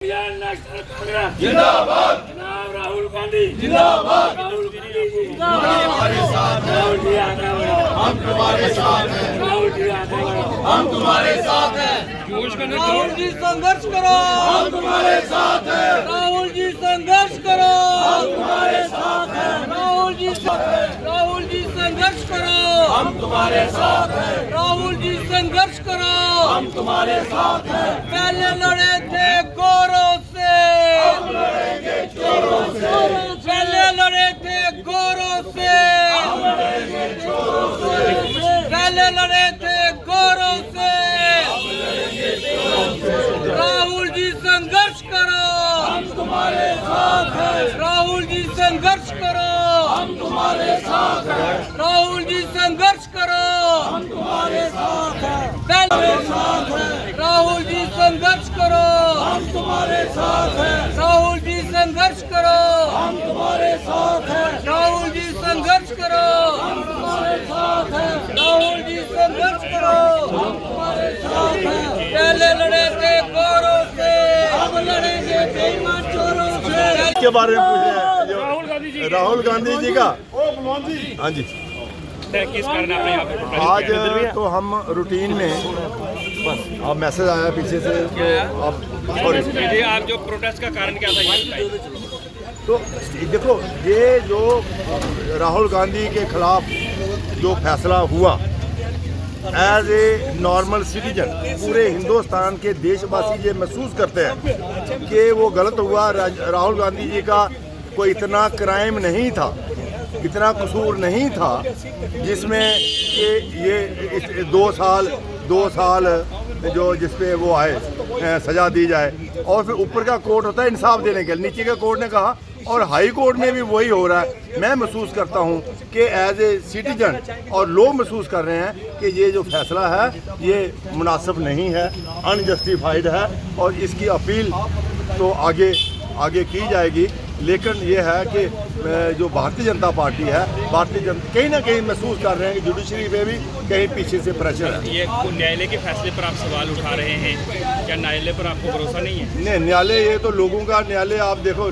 जिंदाबाद। जनाब राहुल गांधी जिंदाबाद। राहुल गांधी हमारे साथ है। राहुल जी आगे बढ़ो, हम तुम्हारे साथ हैं। राहुल जी आगे बढ़ो, हम तुम्हारे साथ हैं। राहुल जी संघर्ष करो, हम तुम्हारे साथ हैं। राहुल जी संघर्ष करो, हम तुम्हारे साथ हैं। राहुल जी संघर्ष करो, हम तुम्हारे साथ हैं। राहुल जी संघर्ष करो। हम तुम्हारे साथ हैं। पहले लड़े थे गोरों से, हम लड़ेंगे चोरों से। पहले लड़े थे गोरों से, हम लड़ेंगे चोरों से। पहले लड़े थे गोरों से। राहुल जी संघर्ष करो, हम तुम्हारे साथ हैं। राहुल जी संघर्ष करो, हम तुम्हारे साथ हैं। राहुल जी संघर्ष करो। हम तुम्हारे साथ हैं। पहले साथ हैं। राहुल जी संघर्ष करो, हम तुम्हारे साथ हैं। राहुल जी संघर्ष करो, हम तुम्हारे साथ हैं। राहुल जी संघर्ष करो, हम तुम्हारे साथ हैं। राहुल जी संघर्ष करो। हम तुम्हारे साथ हैं। पहले लड़े थे गोरों से, अब लड़ेंगे बेईमान चोरों से। के बारे में पूछ रहे हैं जो राहुल गांधी जी का। हाँ जी, किस कारण आपने यहाँ पे आज तो हम रूटीन में बस अब मैसेज आया पीछे से तो अब सॉरी जी, आप जो प्रोटेस्ट का कारण क्या था ये बताइए। तो देखो, ये जो राहुल गांधी के खिलाफ जो फैसला हुआ, एज ए नॉर्मल सिटीजन पूरे हिंदुस्तान के देशवासी ये महसूस करते हैं कि वो गलत हुआ। राहुल गांधी जी का कोई इतना क्राइम नहीं था, इतना कसूर नहीं था जिसमें कि ये 2 साल जो जिसपे वो आए सज़ा दी जाए। और फिर ऊपर का कोर्ट होता है इंसाफ देने के लिए, नीचे का कोर्ट ने कहा, और हाई कोर्ट में भी वही हो रहा है। मैं महसूस करता हूँ कि एज ए सिटीजन और लोग महसूस कर रहे हैं कि ये जो फैसला है ये मुनासिब नहीं है, अनजस्टिफाइड है, और इसकी अपील तो आगे की जाएगी। लेकिन ये है कि जो भारतीय जनता पार्टी है, भारतीय जनता कहीं ना कहीं महसूस कर रहे हैं कि जुडिशरी पे भी कहीं पीछे से प्रेशर है। ये न्यायालय के फैसले पर आप सवाल उठा रहे हैं, क्या न्यायालय पर आपको भरोसा नहीं है? नहीं, न्यायालय ये तो लोगों का न्यायालय। आप देखो,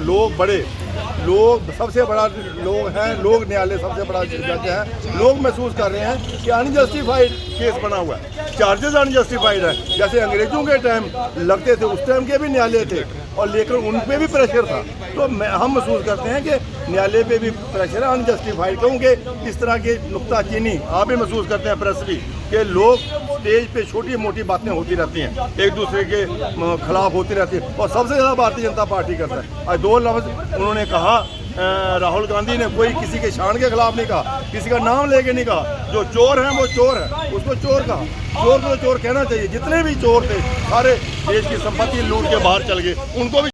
लोग सबसे बड़ा लोग हैं, लोग न्यायालय सबसे बड़ा जज है। लोग महसूस कर रहे हैं कि अनजस्टिफाइड केस बना हुआ है, चार्जेस अनजस्टिफाइड है। जैसे अंग्रेजों के टाइम लगते थे, उस टाइम के भी न्यायालय थे, और लेकिन उन पे भी प्रेशर था। तो हम महसूस करते हैं कि न्यायालय पे भी प्रेशर है, अनजस्टिफाइड। क्योंकि इस तरह की नुक्ताचीनी आप भी महसूस करते हैं, प्रेस भी, कि लोग स्टेज पे छोटी मोटी बातें होती रहती हैं, एक दूसरे के खिलाफ होती रहती है, और सबसे ज़्यादा भारतीय जनता पार्टी करता है। आज 2 लफ्ज़ उन्होंने कहा, राहुल गांधी ने कोई किसी के शान के खिलाफ नहीं कहा, किसी का नाम लेके नहीं कहा। जो चोर हैं वो चोर है, उसको चोर कहा। चोर को चोर कहना चाहिए। जितने भी चोर थे सारे देश की संपत्ति लूट के बाहर चल गए, उनको भी